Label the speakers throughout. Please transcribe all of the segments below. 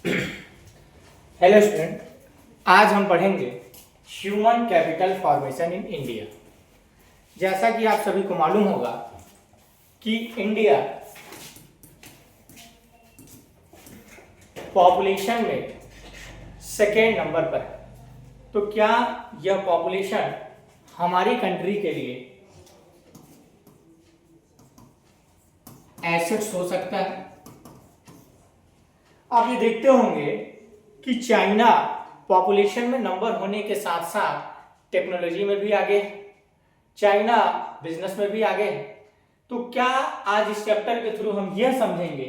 Speaker 1: Hello student, आज हम पढ़ेंगे human capital formation in India. जैसा कि आप सभी को मालूम होगा कि इंडिया पॉपुलेशन में सेकेंड नंबर पर है। तो क्या यह पॉपुलेशन हमारी कंट्री के लिए एसेट्स हो सकता है? आप ये देखते होंगे कि चाइना पॉपुलेशन में नंबर होने के साथ साथ टेक्नोलॉजी में भी आगे है, चाइना बिजनेस में भी आगे है। तो क्या आज इस चैप्टर के थ्रू हम यह समझेंगे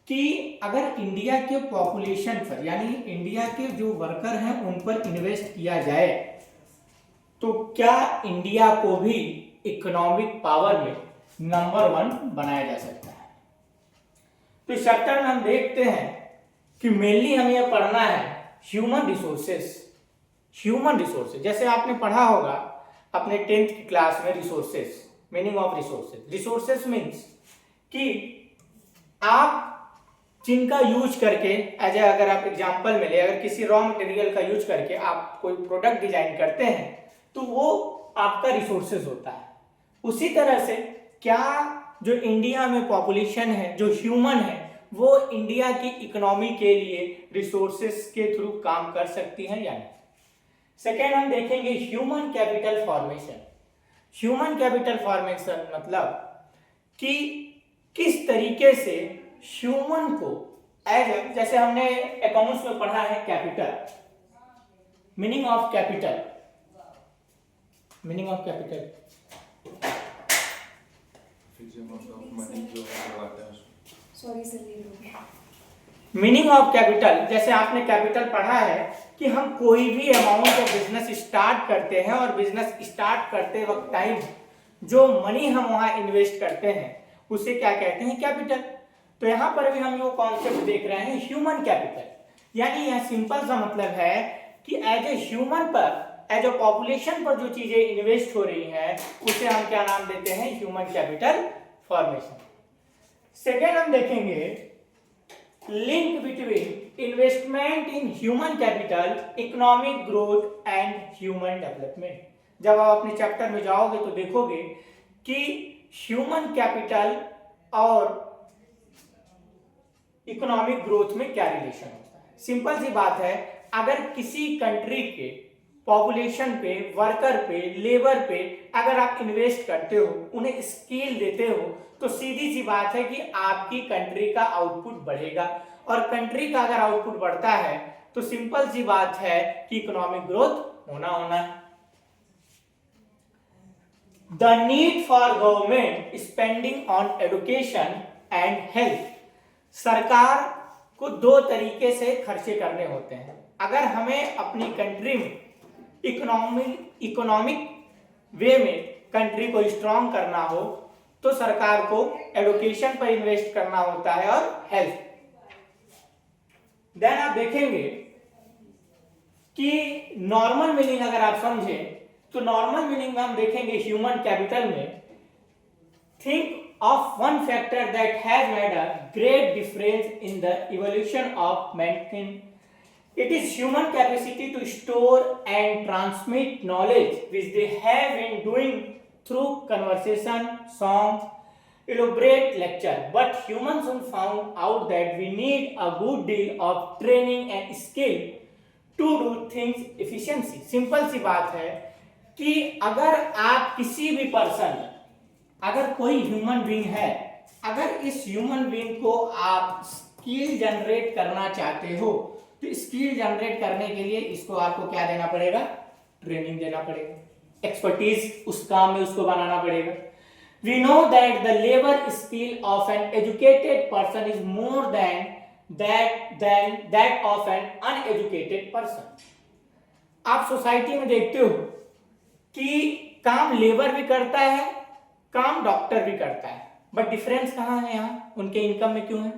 Speaker 1: कि अगर इंडिया के पॉपुलेशन पर यानी इंडिया के जो वर्कर हैं उन पर इन्वेस्ट किया जाए तो क्या इंडिया को भी इकोनॉमिक पावर में नंबर 1 बनाया जा सकता है। तो इस चैप्टर में हम देखते हैं कि मेनली हमें यह पढ़ना है ह्यूमन रिसोर्सेस। जैसे आपने पढ़ा होगा अपने 10th की क्लास में resources, meaning of resources. Resources means कि आप जिनका यूज करके अगर आप एग्जांपल में ले, अगर किसी रॉ मटेरियल का यूज करके आप कोई प्रोडक्ट डिजाइन करते हैं तो वो आपका रिसोर्सेज होता है। उसी तरह से क्या जो इंडिया में पॉपुलेशन है, जो ह्यूमन है, वो इंडिया की इकोनॉमी के लिए रिसोर्सेस के थ्रू काम कर सकती है या नहीं। सेकेंड हम देखेंगे human capital formation. Human capital formation मतलब कि किस तरीके से ह्यूमन को जैसे हमने अकाउंट्स में पढ़ा है capital, meaning of capital. Meaning of capital, जैसे आपने कैपिटल पढ़ा है कि हम कोई भी अमाउंट ऑफ बिजनेस स्टार्ट करते हैं और बिजनेस स्टार्ट करते वक्त टाइम जो मनी हम वहां इन्वेस्ट करते हैं उसे क्या कहते हैं, कैपिटल। तो यहां पर भी हम वो कॉन्सेप्ट देख रहे हैं ह्यूमन कैपिटल, यानी यह सिंपल सा मतलब है कि एज ए ह्यूमन पर, एज ए पॉपुलेशन पर जो चीजें इन्वेस्ट हो रही हैं उसे हम क्या नाम देते हैं, ह्यूमन कैपिटल फॉर्मेशन। सेकेंड हम देखेंगे link between investment in human capital, economic growth and human development. जब आप अपने चैप्टर में जाओगे तो देखोगे कि ह्यूमन कैपिटल और इकोनॉमिक ग्रोथ में क्या रिलेशन होता है। सिंपल सी बात है, अगर किसी कंट्री के पॉपुलेशन पे, वर्कर पे, लेबर पे अगर आप इन्वेस्ट करते हो, उन्हें स्किल देते हो, तो सीधी सी बात है कि आपकी कंट्री का आउटपुट बढ़ेगा। और कंट्री का अगर आउटपुट बढ़ता है तो सिंपल सी बात है कि इकोनॉमिक ग्रोथ होना है। The need for government spending on education and health. सरकार को दो तरीके से खर्चे करने होते हैं। अगर हमें अपनी कंट्री में इकोनॉमिक वे में कंट्री को स्ट्रांग करना हो तो सरकार को एजुकेशन पर इन्वेस्ट करना होता है और हेल्थ। देन आप देखेंगे कि नॉर्मल मीनिंग अगर आप समझें तो नॉर्मल मीनिंग में हम देखेंगे ह्यूमन कैपिटल में think of one factor that has made a great difference in the evolution of mankind. It is human capacity to store and transmit knowledge which they have been doing through conversation, songs, elaborate lecture. But humans soon found out that we need a good deal of training and skill to do things efficiency. Simple सी बात है कि अगर आप किसी भी person, अगर कोई human being है, अगर इस ह्यूमन बीइंग को आप स्किल जनरेट करना चाहते हो तो स्किल जनरेट करने के लिए इसको आपको क्या देना पड़ेगा, ट्रेनिंग देना पड़ेगा, एक्सपर्टीज उस काम में उसको बनाना पड़ेगा। We know that the labour skill of an educated person is more than that of an uneducated person. आप सोसाइटी में देखते हो कि काम लेबर भी करता है, काम डॉक्टर भी करता है, बट डिफरेंस कहां है यहाँ उनके इनकम में? क्यों है?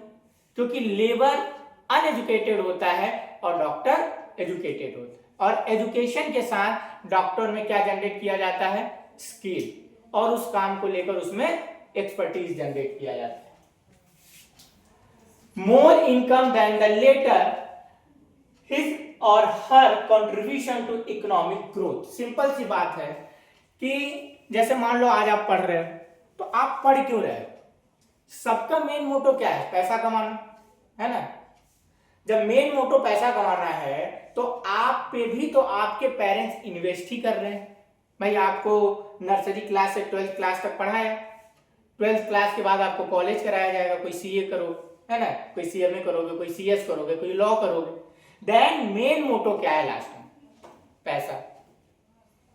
Speaker 1: क्योंकि लेबर अनएजुकेटेड होता है और डॉक्टर एजुकेटेड होता है। और एजुकेशन के साथ डॉक्टर में क्या जनरेट किया जाता है, स्किल, और उस काम को लेकर उसमें एक्सपर्टीज जनरेट किया जाता है। more income than the later his or her contribution to economic growth। Simple सी बात है कि जैसे मान लो आज आप पढ़ रहे हो, तो आप पढ़ क्यों रहे हो? सबका मेन मोटो क्या है? पैसा कमाना, है ना? जब मेन मोटो पैसा कमाना है तो आप पे भी तो आपके पेरेंट्स इन्वेस्ट ही कर रहे हैं। भाई आपको नर्सरी क्लास से 12th क्लास तक पढ़ाया, 12th क्लास के बाद आपको कॉलेज कराया जाएगा, कोई सीए करो, है ना, कोई सीएमए करोगे, कोई सीएस करोगे, कोई लॉ करोगे। देन मेन मोटो क्या है लास्ट में? पैसा।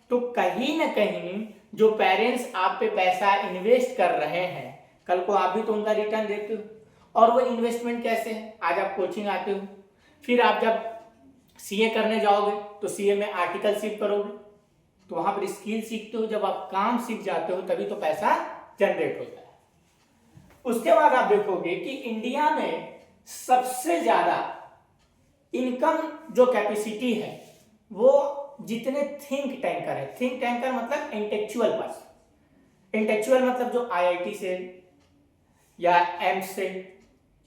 Speaker 1: तो कहीं ना कहीं जो पेरेंट्स आप पे पैसा इन्वेस्ट कर रहे हैं, कल को आप भी तो उनका रिटर्न देते हो। और वो इन्वेस्टमेंट कैसे है? आज आप कोचिंग आते हो, फिर आप जब सीए करने जाओगे तो सीए में आर्टिकलशिप करोगे, तो वहां पर स्किल सीखते हो। जब आप काम सीख जाते हो तभी तो पैसा जनरेट होता है। उसके बाद आप देखोगे कि इंडिया में सबसे ज्यादा इनकम जो कैपेसिटी है वो जितने थिंक टैंकर है, थिंक टैंकर मतलब इंटेलेक्चुअल पर्सन, इंटेलेक्चुअल मतलब जो आईआईटी से या एम्स से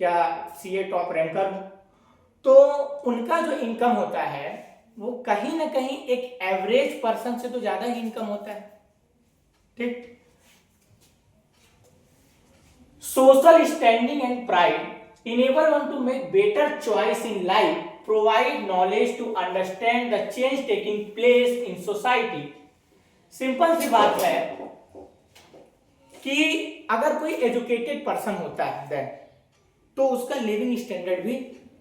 Speaker 1: या सीए टॉप रैंकर हो, तो उनका जो इनकम होता है वो कहीं ना कहीं एक एवरेज पर्सन से तो ज्यादा ही इनकम होता है। ठीक। Social standing and pride enable one to make better choice in life, provide knowledge to understand the change taking place in society. Simple सी बात है कि अगर कोई एजुकेटेड पर्सन होता है देन तो उसका लिविंग स्टैंडर्ड भी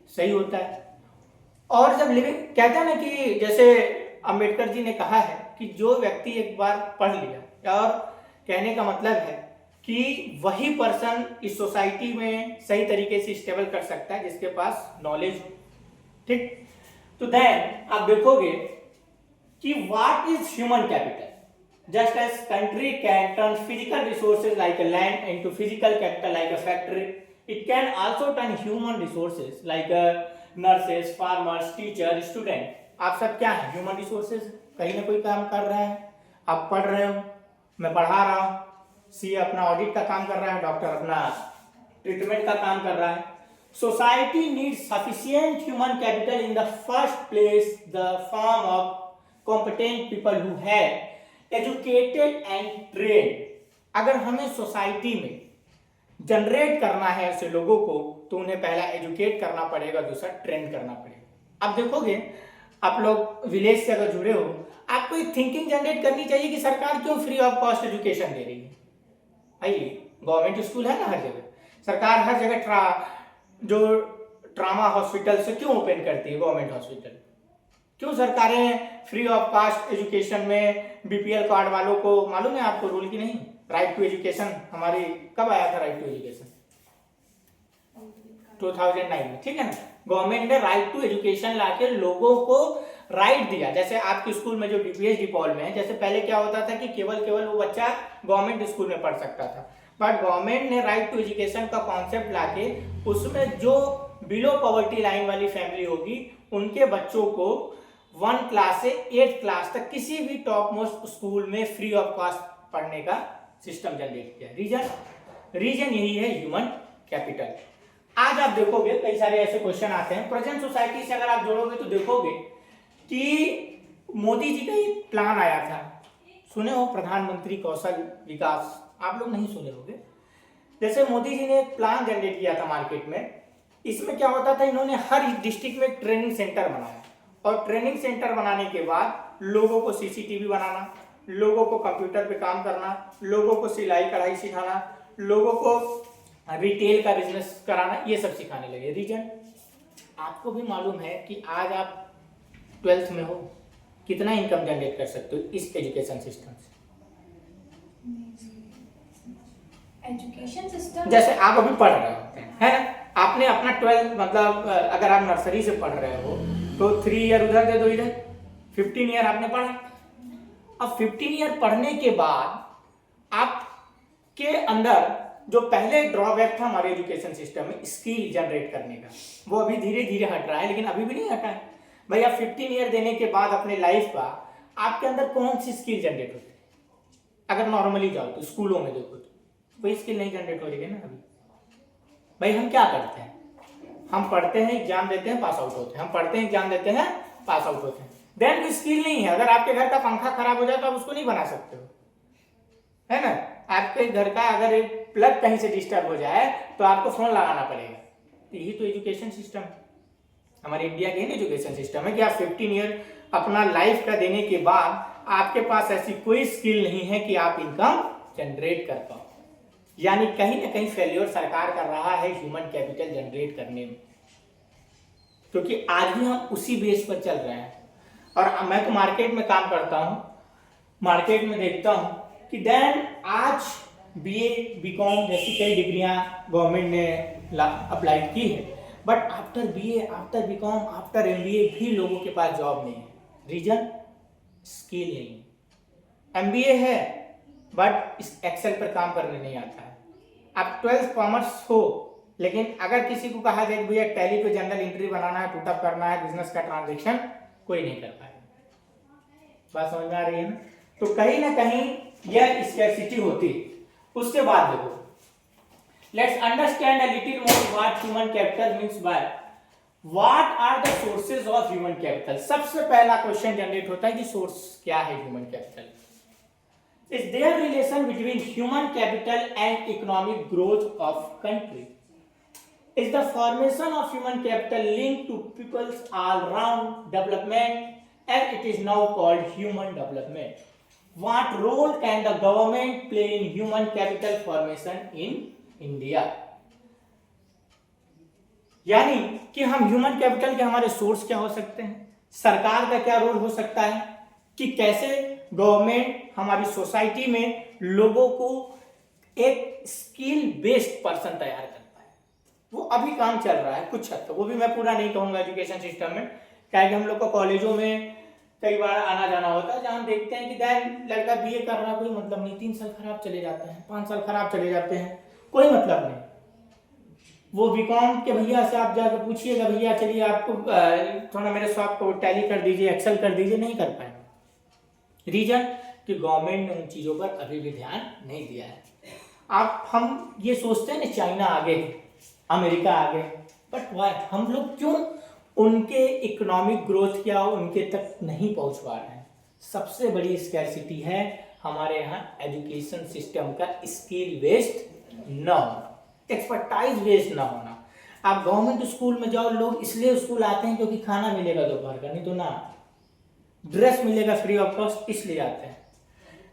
Speaker 1: सही होता है। और जब लिविंग कहते हैं ना कि जैसे अंबेडकर जी ने कहा है कि जो व्यक्ति एक बार पढ़ लिया, और कहने का मतलब है कि वही पर्सन इस सोसाइटी में सही तरीके से स्टेबल कर सकता है जिसके पास नॉलेज हो। ठीक। तो देन आप देखोगे कि what is human capital. Just as country can turn physical resources like a land into physical capital like a factory, it can also turn human resources like nurses, farmers, teachers, students। आप सब क्या है? Human resources. कहीं ना कोई काम कर रहे हैं, आप पढ़ रहे हो, मैं पढ़ा रहा हूँ, सीए अपना ऑडिट का काम कर रहा है, डॉक्टर अपना ट्रीटमेंट का काम कर रहा है। Society needs sufficient human capital in the first place the form of competent people who have educated and trained. अगर हमें सोसाइटी में जनरेट करना है ऐसे लोगों को तो उन्हें पहला एजुकेट करना पड़ेगा, दूसरा ट्रेन करना पड़ेगा। अब देखोगे आप लोग विलेज से अगर जुड़े हो, आपको एक थिंकिंग जनरेट करनी चाहिए कि सरकार क्यों फ्री ऑफ कॉस्ट एजुकेशन दे रही है। आइए, गवर्नमेंट स्कूल है ना हर जगह, सरकार हर जगह जो ट्रामा हॉस्पिटल से क्यों ओपन करती है, गवर्नमेंट हॉस्पिटल क्यों सरकारें फ्री ऑफ कास्ट एजुकेशन में बीपीएल कार्ड वालों को, मालूम है आपको रूल की नहीं? राइट टू एजुकेशन हमारी कब आया था? राइट टू एजुकेशन 2009 में, ठीक है ना। गवर्नमेंट ने राइट टू एजुकेशन लाके लोगों को राइट दिया। जैसे आपके स्कूल में जो डीपीएच डिपॉल में है, जैसे पहले क्या होता था कि केवल वो बच्चा गवर्नमेंट स्कूल में पढ़ सकता था, बट गवर्नमेंट ने राइट टू एजुकेशन का कॉन्सेप्ट लाके उसमें जो बिलो पॉवर्टी लाइन वाली फैमिली होगी उनके बच्चों को 1 क्लास से 8 क्लास तक किसी भी टॉप मोस्ट स्कूल में फ्री ऑफ कॉस्ट पढ़ने का सिस्टम जनरेट किया। रीजन यही है ह्यूमन कैपिटल। आज आप देखोगे कई सारे ऐसे क्वेश्चन आते हैं प्रेजेंट सोसाइटी से, अगर आप जोड़ोगे तो देखोगे कि मोदी जी का एक प्लान आया था, सुने हो, प्रधानमंत्री कौशल विकास, आप लोग नहीं सुने होंगे। जैसे मोदी जी ने एक प्लान जनरेट किया था मार्केट में, इसमें क्या होता था, इन्होंने हर डिस्ट्रिक्ट में ट्रेनिंग सेंटर बनाया, और ट्रेनिंग सेंटर बनाने के बाद लोगों को सीसीटीवी बनाना, लोगों को कंप्यूटर पे काम करना, लोगों को सिलाई कढ़ाई सिखाना, लोगों को रिटेल का बिजनेस कराना, ये सब सिखाने लगे। रीजन आपको भी मालूम है कि आज आप 12th में हो, कितना इनकम जनरेट कर सकते हो इस एजुकेशन सिस्टम से।
Speaker 2: एजुकेशन सिस्टम
Speaker 1: जैसे आप अभी पढ़ रहे हो, है ना, आपने अपना 12th मतलब अगर आप नर्सरी से पढ़ रहे हो तो 3 ईयर उधर दे दो, इधर 15 ईयर आपने पढ़ा। अब 15 ईयर पढ़ने के बाद आपके अंदर जो पहले ड्रॉबैक था हमारे एजुकेशन सिस्टम में स्किल जनरेट करने का, वो अभी धीरे धीरे हट रहा है, लेकिन अभी भी नहीं हटा है। भैया 15 ईयर देने के बाद अपने लाइफ का आपके अंदर कौन सी स्किल जनरेट होती है? अगर नॉर्मली जाओ तो स्कूलों में देखो तो कोई स्किल नहीं जनरेट हो रही है ना अभी। भाई हम क्या करते हैं, हम पढ़ते हैं, एग्जाम देते हैं, पास आउट होते हैं, हम पढ़ते हैं, एग्जाम देते हैं, पास आउट होते हैं। देन कोई स्किल नहीं है। अगर आपके घर का पंखा खराब हो जाए तो आप उसको नहीं बना सकते हो, है ना। आपके घर का अगर एक प्लग कहीं से डिस्टर्ब हो जाए तो आपको फोन लगाना पड़ेगा। तो यही तो एजुकेशन सिस्टम है हमारे इंडिया के। एजुकेशन सिस्टम है कि आप 15 ईयर अपना लाइफ का देने के बाद आपके पास ऐसी कोई स्किल नहीं है कि आप इनकम जनरेट कर पाओ। यानी कहीं ना कहीं फेल्योर सरकार कर रहा है ह्यूमन कैपिटल जनरेट करने में, क्योंकि आज भी हम उसी बेस पर चल रहे हैं। और मैं तो मार्केट में काम करता हूं, मार्केट में देखता हूं कि देन आज बीए बीकॉम जैसी कई डिग्रियां गवर्नमेंट ने अप्लाई की है, but after BA, after BCom, after MBA भी लोगों के पास जॉब नहीं है। रीजन स्किल नहीं। एमबीए है बट इस एक्सेल पर काम करने नहीं आता है। आप 12th कॉमर्स हो, लेकिन अगर किसी को कहा जाए भैया टैली पे जनरल एंट्री बनाना है, पुटअप करना है, बिजनेस का ट्रांजैक्शन, कोई नहीं कर पाएगा। बात समझ में आ रही है ना। तो कहीं ना कहीं यह स्कैर्सिटी होती है। उसके बाद देखो, let's understand a little more what human capital means by what are the sources of human capital. सबसे पहला क्वेश्चन जनरेट होता है कि सोर्स क्या है human capital. Is there relation between human capital and economic growth of country. Is the formation of human capital linked to people's all-round development as it is now called human development? What role can the government play in human capital formation in India? यानी कि हम human capital के हमारे source क्या हो सकते हैं, सरकार का क्या रोल हो सकता है, कि कैसे गवर्नमेंट हमारी सोसाइटी में लोगों को एक स्किल बेस्ड पर्सन तैयार करता है। वो अभी काम चल रहा है कुछ हद तक, वो भी मैं पूरा नहीं कहूंगा एजुकेशन सिस्टम में, क्या कि हम लोग को कॉलेजों में कई बार आना जाना होता है, जहाँ हम देखते हैं कि दैन लड़का बीए कर रहा है, कोई मतलब नहीं, 3 साल खराब चले जाते हैं, 5 साल खराब चले जाते हैं, कोई मतलब नहीं। वो बीकॉम के भैया से आप जाकर पूछिएगा, भैया चलिए आपको थोड़ा मेरे शॉप को टैली कर दीजिए, एक्सेल कर दीजिए, नहीं कर पाएंगे। रीजन कि गवर्नमेंट ने उन चीज़ों पर अभी भी ध्यान नहीं दिया है। आप हम ये सोचते हैं ना चाइना आगे, अमेरिका आगे, बट वाई हम लोग क्यों उनके इकोनॉमिक ग्रोथ क्या उनके तक नहीं पहुंच पा रहे हैं? सबसे बड़ी स्कैर्सिटी है हमारे यहाँ एजुकेशन सिस्टम का स्किल बेस्ड न होना, एक्सपर्टाइज बेस्ड न होना। आप गवर्नमेंट स्कूल में जाओ, लोग इसलिए स्कूल आते हैं क्योंकि खाना मिलेगा दोपहर का, नहीं तो ना, ड्रेस मिलेगा फ्री ऑफ कॉस्ट, इसलिए आते हैं।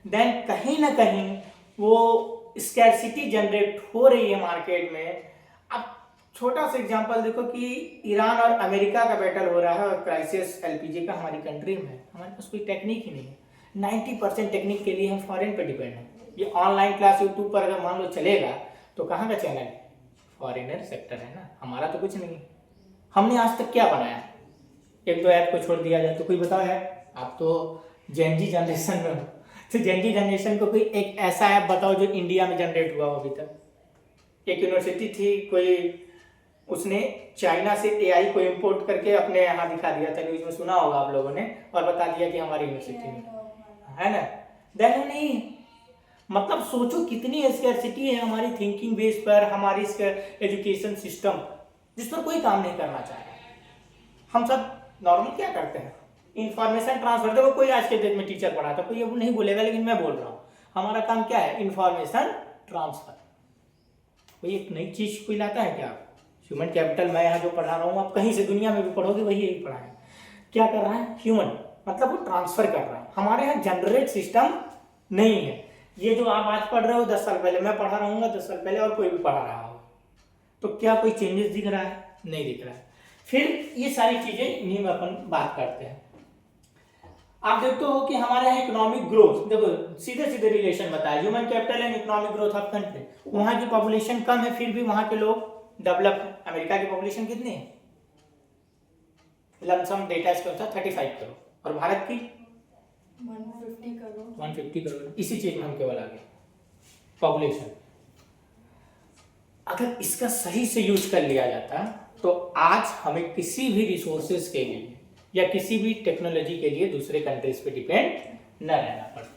Speaker 1: देन कहीं ना कहीं वो स्कैर्सिटी जनरेट हो रही है मार्केट में। अब छोटा सा एग्जांपल देखो कि ईरान और अमेरिका का बैटल हो रहा है और क्राइसिस एलपीजी का हमारी कंट्री में, हमारे पास कोई टेक्निक ही नहीं है। 90% टेक्निक के लिए हम फॉरेन पे डिपेंड हैं। ये ऑनलाइन क्लास यूट्यूब पर अगर मान लो चलेगा तो कहाँ का चैनल है? फॉरेनर सेक्टर है ना, हमारा तो कुछ नहीं। हमने आज तक क्या बनाया? 1-2 ऐप को छोड़ दिया जाए तो कोई बताओ यार, आप तो जेनजी जनरेशन में हो, तो जेनजी जनरेशन को कोई एक ऐसा ऐप बताओ जो इंडिया में जनरेट हुआ हो अभी तक। एक यूनिवर्सिटी थी, कोई उसने चाइना से एआई को इंपोर्ट करके अपने यहाँ दिखा दिया था, न्यूज में सुना होगा आप लोगों ने, और बता दिया कि हमारी यूनिवर्सिटी में है ना। देखो नहीं, मतलब सोचो कितनी स्कैर्सिटी है हमारी थिंकिंग बेस पर, हमारी एजुकेशन सिस्टम जिस पर कोई काम नहीं करना चाह रहा। हम सब नॉर्मल क्या करते हैं, इंफॉर्मेशन ट्रांसफर। देखो कोई आज के डेट में टीचर पढ़ाता, कोई अब नहीं बोलेगा, लेकिन मैं बोल रहा हूँ हमारा काम क्या है, इंफॉर्मेशन ट्रांसफर। कोई एक नई चीज कोई लाता है क्या? ह्यूमन कैपिटल मैं यहाँ जो पढ़ा रहा हूँ, आप कहीं से दुनिया में भी पढ़ोगे वही यही पढ़ा है। क्या कर रहा है? ह्यूमन, मतलब वो ट्रांसफर कर रहा है। हमारे यहाँ जनरेट सिस्टम नहीं है। ये जो आप आज पढ़ रहे हो 10 साल पहले मैं पढ़ा रहूंगा, 10 साल पहले और कोई भी पढ़ा रहा हो, तो क्या कोई चेंजेस दिख रहा है? नहीं दिख रहा है। फिर ये सारी चीजें इन्हीं में अपन बात करते हैं। आप देखते हो कि हमारे यहाँ इकोनॉमिक ग्रोथ, देखो सीधे सीधे रिलेशन बताया, human capital and economic growth of country. वहां की पॉपुलेशन कम है, फिर भी वहां के लोग डेवलप है। अमेरिका की पॉपुलेशन कितनी है? लमसम डेटा इसके अनुसार 35 करोड़, और भारत की 150 करोड़। इसी चीज में हम केवल आगे पॉपुलेशन। अगर इसका सही से यूज कर लिया जाता तो आज हमें किसी भी रिसोर्सेज के लिए या किसी भी टेक्नोलॉजी के लिए दूसरे कंट्रीज पे डिपेंड न रहना पड़ता।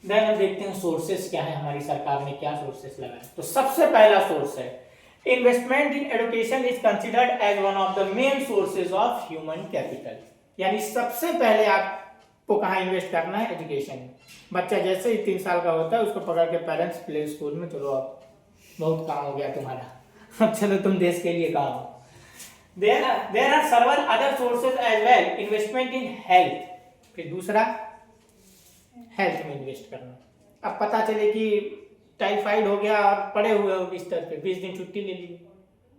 Speaker 1: देन हम देखते हैं सोर्सेस क्या है, हमारी सरकार ने क्या सोर्सेस लगाए। तो सबसे पहला सोर्स है investment in education is considered as one of the main sources of human capital. यानी सबसे पहले आपको कहाँ इन्वेस्ट करना है? एजुकेशन में। बच्चा जैसे ही 3 साल का होता है उसको पकड़ के पेरेंट्स प्ले स्कूल में, चलो अब बहुत काम हो गया तुम्हारा, अब चलो तुम देश के लिए काम हो। There are several other sources as well. Investment in health. फिर दूसरा हेल्थ में इन्वेस्ट करना। अब पता चले कि टाइफाइड हो गया और पड़े हुए हो बिस्तर पे, 20 दिन छुट्टी ले ली,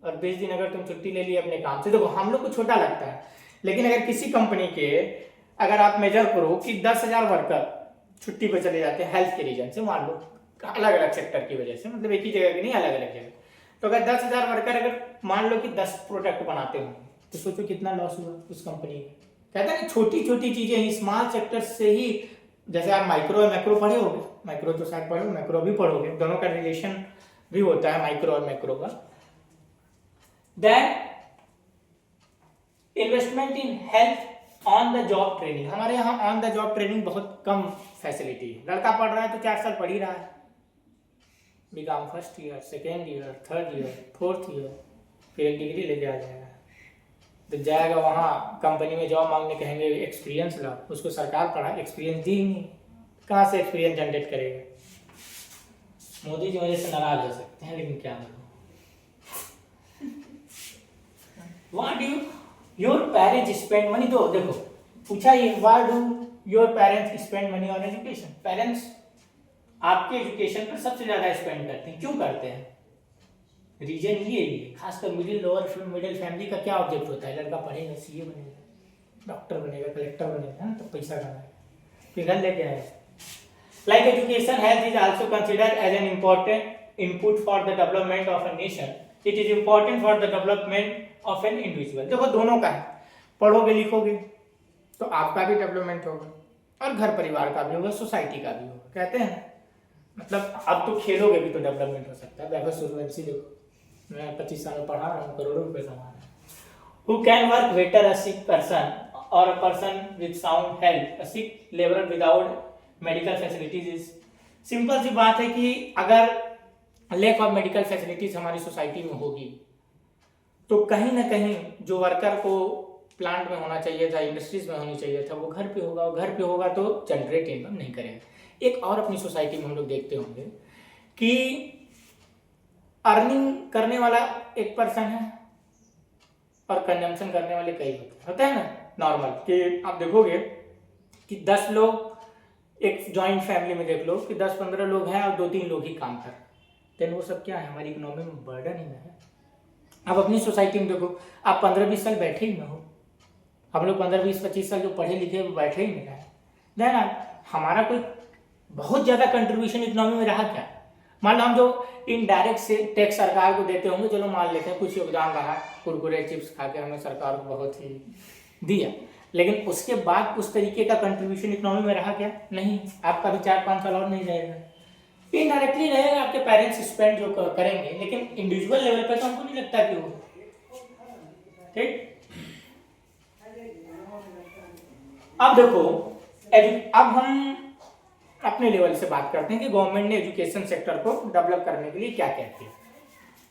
Speaker 1: और 20 दिन अगर तुम छुट्टी ले ली अपने काम से, देखो हम लोग को छोटा लगता है, लेकिन अगर किसी कंपनी के अगर आप मेजर करो कि 10,000 वर्कर छुट्टी पे चले जाते हैं हेल्थ के रीजन से, मान लो अलग अलग सेक्टर की वजह से, मतलब एक ही जगह की नहीं, अलग अलग जगह, तो अगर 10,000 वर्कर अगर मान लो कि 10 प्रोडक्ट बनाते हो तो सोचो कितना लॉस हुआ उस कंपनी में। कहते हैं छोटी छोटी चीजें ही, स्मॉल सेक्टर से ही, जैसे आप माइक्रो और मैक्रो पढ़े होगे, माइक्रो तो शायद पढ़ो, मैक्रो भी पढ़ोगे, दोनों का रिलेशन भी होता है माइक्रो और मैक्रो का। Then investment in health, on the job training. हमारे यहाँ ऑन द जॉब ट्रेनिंग बहुत कम फैसिलिटी है। लड़का पढ़ रहा है तो 4 साल पढ़ ही रहा है, BCom first year, second year, third year, fourth year, फिर एक डिग्री लेके आ जाएगा, तो जाएगा वहाँ कंपनी में जॉब मांगने, कहेंगे एक्सपीरियंस ला, उसको सरकार पढ़ा एक्सपीरियंस दी ही नहीं, कहाँ से एक्सपीरियंस जनरेट करेगा? मोदी जी वजह से नाराज हो सकते हैं, लेकिन क्या करो। What do your parents spend money? तो देखो पूछा ये, why do your parents spend money on education? Parents आपके एजुकेशन पर सबसे ज्यादा स्पेंड करते हैं, क्यों करते हैं? रीजन ये है, खासकर मिडिल लोअर मिडिल फैमिली का क्या ऑब्जेक्ट होता है? लड़का पढ़ेगा, सीए बनेगा, डॉक्टर बनेगा, कलेक्टर बनेगा, तो पैसा कमाएगा, फिर घर लेके आएगा। Like education, health is also considered as an important input for the development of a nation. It is important for the development of an individual. देखो दोनों का है, पढ़ोगे लिखोगे तो आपका भी डेवलपमेंट होगा और घर परिवार का भी होगा, सोसाइटी का भी होगा। कहते हैं मतलब अब तो खेलोगे भी तो डेवलपमेंट हो सकता है। वैभव सूर्यवंशी देखो, मैं 25 साल में पढ़ा रहा हूँ, करोड़ों रुपए कमा रहा हूँ। Who can work better, a sick person or a person with sound health? A sick laborer without medical facilities is, simple सी बात है कि अगर लैक ऑफ मेडिकल फैसिलिटीज हमारी सोसाइटी में होगी तो कहीं ना कहीं जो वर्कर को प्लांट में होना चाहिए था, इंडस्ट्रीज में होनी चाहिए था, वो घर पे होगा, और घर पे होगा तो जनरेट इनकम नहीं करेगा। एक और अपनी सोसाइटी में हम लोग देखते होंगे कि अर्निंग करने वाला एक पर्सन है और कंजम्पशन करने वाले कई होते हैं ना, नॉर्मल कि आप देखोगे कि 10 लोग, एक जॉइंट फैमिली में देख लो कि 10-15 लोग हैं और 2-3 लोग ही काम कर रहे हैं, देन वो सब क्या है? हमारी इकोनॉमी में बर्डन ही है। आप अपनी सोसाइटी में देखो, आप 15-20 साल बैठे ही ना हो, हम लोग 15-20-25 साल जो पढ़े लिखे वो बैठे ही नहीं रहे, देन हमारा कोई बहुत ज्यादा कंट्रीब्यूशन इकोनॉमी में रहा क्या? मान लो हम जो इनडायरेक्ट से टैक्स सरकार को देते होंगे, चलो मान लेते हैं कुछ योगदान रहा, कुरकुरे चिप्स खा के हमने सरकार को बहुत ही दिया, लेकिन उसके बाद उस तरीके का कंट्रीब्यूशन इकोनॉमी में रहा क्या? नहीं। आपका भी 4-5 साल और नहीं रहेगा, इनडायरेक्टली रहेगा, आपके पेरेंट्स स्पेंड जो करेंगे, लेकिन इंडिविजुअल लेवल पर तो हमको नहीं लगता कि वो, ठीक। अब देखो अब हम अपने लेवल से बात करते हैं कि गवर्नमेंट ने एजुकेशन सेक्टर को डेवलप करने के लिए क्या क्या किया।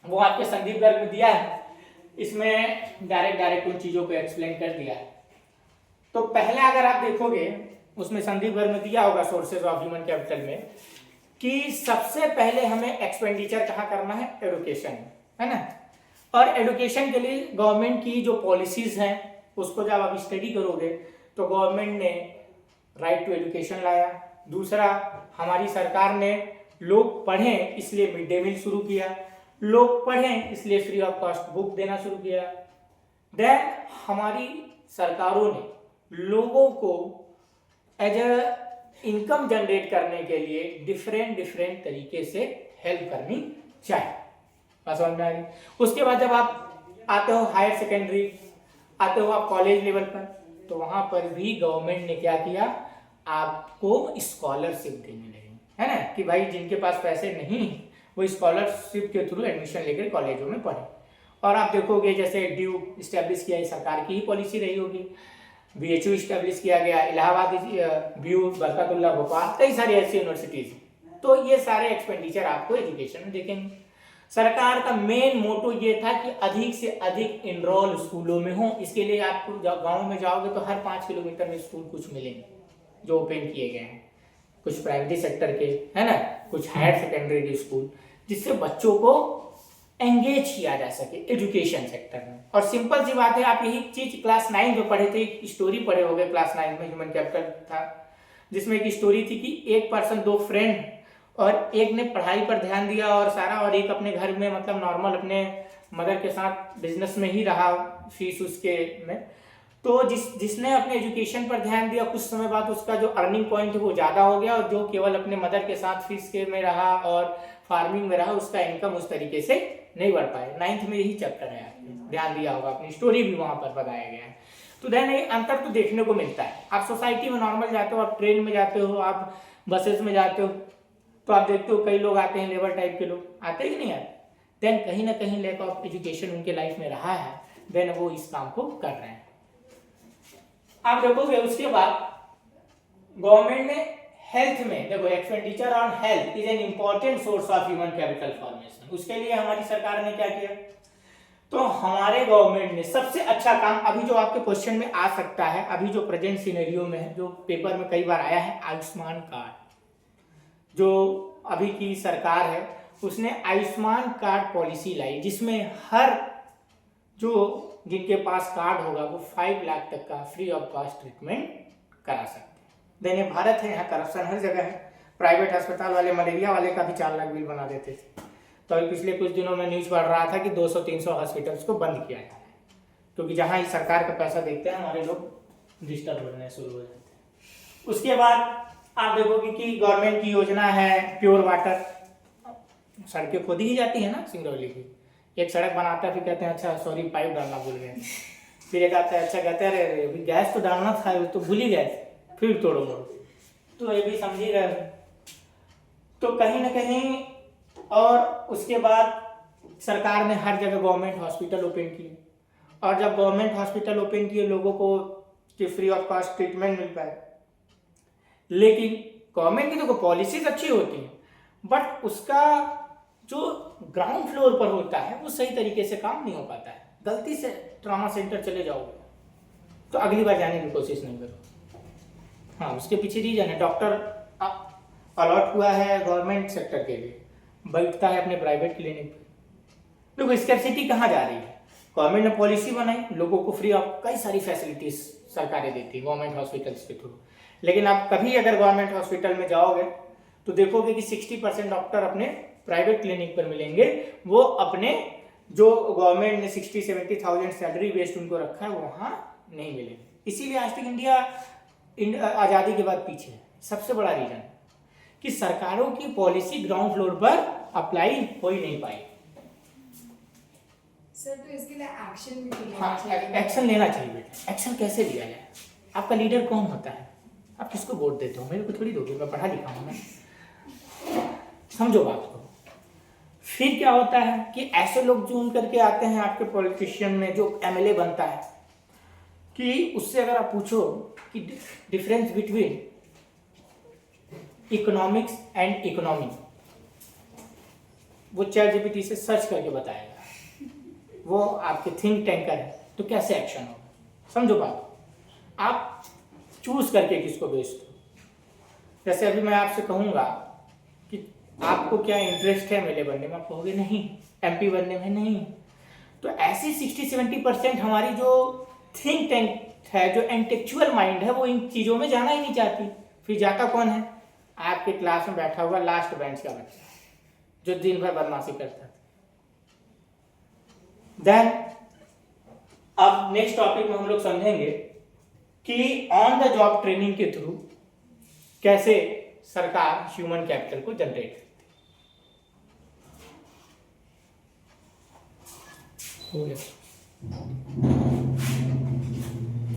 Speaker 1: वो आपके संदीप गर्ग में दिया है, इसमें डायरेक्ट उन चीजों को एक्सप्लेन कर दिया है। तो पहले अगर आप देखोगे उसमें संदीप गर्ग में दिया होगा सोर्सेज ऑफ ह्यूमन कैपिटल में कि सबसे पहले हमें एक्सपेंडिचर कहाँ करना है? एजुकेशन, है ना। और एजुकेशन के लिए गवर्नमेंट की जो पॉलिसीज हैं उसको जब आप स्टडी करोगे तो गवर्नमेंट ने राइट टू एजुकेशन लाया। दूसरा, हमारी सरकार ने लोग पढ़ें इसलिए मिड डे मील शुरू किया, लोग पढ़ें इसलिए फ्री ऑफ कॉस्ट बुक देना शुरू किया। देन हमारी सरकारों ने लोगों को एज अ इनकम जनरेट करने के लिए डिफरेंट तरीके से हेल्प करनी चाहिए। समझ में आ रही? उसके बाद जब आप आते हो हायर सेकेंडरी, आते हो आप कॉलेज लेवल पर, तो वहां पर भी गवर्नमेंट ने क्या किया? आपको स्कॉलरशिप देने लगे, है ना, कि भाई जिनके पास पैसे नहीं वो स्कॉलरशिप के थ्रू एडमिशन लेकर कॉलेजों में पढ़े। और आप देखोगे जैसे ड्यू स्टैब्लिश किया, सरकार की ही पॉलिसी रही होगी, BHU स्टैब्लिश किया गया, इलाहाबाद BU, बरकतुल्लाह भोपाल, कई सारी ऐसी यूनिवर्सिटीज। तो ये सारे एक्सपेंडिचर आपको एजुकेशन में देखेंगे। सरकार का मेन मोटो ये था कि अधिक से अधिक इनरोल स्कूलों में हो। इसके लिए आपको गांव में जाओगे तो हर 5 किलोमीटर में स्कूल कुछ मिलेंगे जो ओपन किए गए हैं, कुछ प्राइवेट सेक्टर के, है ना, कुछ हायर सेकेंडरी के स्कूल, जिससे बच्चों को एंगेज किया जा सके एजुकेशन सेक्टर में। और सिंपल सी बात है, आप यही चीज क्लास 9 में पढ़े थे, एक स्टोरी पढ़े होंगे क्लास 9 में, ह्यूमन कैपिटल था, जिसमें एक स्टोरी थी कि एक पर्सन, 2 फ्रेंड, और एक ने पढ़ाई पर ध्यान दिया और सारा, और एक अपने घर में मतलब नॉर्मल अपने मदर के साथ बिजनेस में ही रहा, फीस उसके में। तो जिसने अपने एजुकेशन पर ध्यान दिया, कुछ समय बाद उसका जो अर्निंग पॉइंट है वो ज़्यादा हो गया, और जो केवल अपने मदर के साथ फीस के में रहा और फार्मिंग में रहा, उसका इनकम उस तरीके से नहीं बढ़ पाया। 9th में यही चैप्टर है, आपने ध्यान दिया होगा, अपनी स्टोरी भी वहाँ पर बताया गया है। तो देन ये अंतर तो देखने को मिलता है। आप सोसाइटी में नॉर्मल जाते हो, आप ट्रेन में जाते हो, आप बसेस में जाते हो, तो आप देखते हो कई लोग आते हैं, लेबर टाइप के लोग आते ही नहीं आते, देन कहीं ना कहीं लैक ऑफ एजुकेशन उनके लाइफ में रहा है, देन वो इस काम को कर रहे हैं। आप देखोगे उसके बाद गवर्नमेंट ने हेल्थ में, देखो, expenditure on health is an important source of human capital formation. उसके लिए हमारी सरकार ने क्या किया, तो हमारे गवर्नमेंट ने सबसे अच्छा काम, अभी जो आपके क्वेश्चन में आ सकता है, अभी जो प्रेजेंट सिनेरियो में है, जो पेपर में कई बार आया है, आयुष्मान कार्ड। जो अभी की सरकार है उसने आयुष्मान कार्ड पॉलिसी लाई, जिसमें हर जो जिनके पास कार्ड होगा वो 5 लाख तक का फ्री ऑफ कॉस्ट ट्रीटमेंट करा सकते हैं। देने भारत है, यहाँ करप्शन हर जगह है। प्राइवेट अस्पताल वाले मलेरिया वाले का भी 4 लाख बिल बना देते थे। तो अभी पिछले कुछ दिनों में न्यूज़ पढ़ रहा था कि 200-300 हॉस्पिटल्स को बंद किया जा रहा है, क्योंकि जहाँ ही सरकार का पैसा देखते हैं हमारे लोग डिस्टर्ब होने शुरू हो जाते हैं। उसके बाद आप देखोगे कि गवर्नमेंट की योजना है प्योर वाटर, सड़कें खोदी ही जाती है ना, सिंगरौली की एक सड़क बनाता है, फिर कहते हैं अच्छा सॉरी पाइप डालना भूल गए, फिर एक आता है अच्छा कहते हैं अरे अभी गैस तो डालना था, तो भूल ही गए, फिर तोड़ो मोड़ो, तो ये भी समझ ही रहे। तो कहीं ना कहीं, और उसके बाद सरकार ने हर जगह गवर्नमेंट हॉस्पिटल ओपन किए, और जब गवर्नमेंट हॉस्पिटल ओपन किए लोगों को कि फ्री ऑफ कॉस्ट ट्रीटमेंट मिल पाए। लेकिन गवर्नमेंट की तो पॉलिसीज अच्छी होती है, बट उसका जो ग्राउंड फ्लोर पर होता है वो सही तरीके से काम नहीं हो पाता है। गलती से ट्रॉमा सेंटर चले जाओगे तो अगली बार जाने की कोशिश नहीं करो। हाँ, उसके पीछे रीजन है, डॉक्टर अलॉट हुआ है गवर्नमेंट सेक्टर के लिए, बैठता है अपने प्राइवेट क्लिनिक पे। देखो स्कैर्सिटी कहाँ जा रही है, गवर्नमेंट ने पॉलिसी बनाई, लोगों को फ्री ऑफ कई सारी फैसिलिटीज सरकारें देती है गवर्नमेंट हॉस्पिटल्स के थ्रू। लेकिन आप कभी अगर गवर्नमेंट हॉस्पिटल में जाओगे तो देखोगे कि 60% डॉक्टर अपने प्राइवेट क्लिनिक पर मिलेंगे, वो अपने जो गवर्नमेंट ने 60-70,000 सैलरी बेस्ड उनको रखा है वहाँ नहीं मिलेंगे। इसीलिए आज तक इंडिया आज़ादी के बाद पीछे है। सबसे बड़ा रीजन कि सरकारों की पॉलिसी ग्राउंड फ्लोर पर अप्लाई हो ही नहीं पाई।
Speaker 2: सर तो इसके लिए एक्शन भी लेना
Speaker 1: हाँ,
Speaker 2: चाहिए।
Speaker 1: एक्शन लेना चाहिए बेटा। एक्शन कैसे लिया जाए? आपका लीडर कौन होता है? आप किसको वोट देते हो? मेरे को थोड़ी दोगे, मैं पढ़ा लिखा हूँ ना। समझो बात को। फिर क्या होता है कि ऐसे लोग चुन करके आते हैं आपके पॉलिटिशियन में, जो एमएलए बनता है, कि उससे अगर आप पूछो कि difference between economics and economy, वो ChatGPT से सर्च करके बताएगा। वो आपके थिंक टैंकर है, तो कैसे एक्शन होगा? समझो बात। आप चूज करके किसको बेचते हो। जैसे अभी मैं आपसे कहूंगा कि आपको क्या इंटरेस्ट है एमएलए बनने में, आप कहोगे नहीं, MP बनने में नहीं। तो ऐसी 60-70% हमारी जो थिंक टैंक है, जो इंटेलेक्चुअल माइंड है, वो इन चीजों में जाना ही नहीं चाहती। फिर जाता कौन है? आपके क्लास में बैठा हुआ लास्ट बेंच का बच्चा, जो दिन भर बदमाशी करता था। देन अब नेक्स्ट टॉपिक में हम लोग समझेंगे कि ऑन द जॉब ट्रेनिंग के थ्रू कैसे सरकार ह्यूमन कैपिटल को जनरेट करती है। हो गया।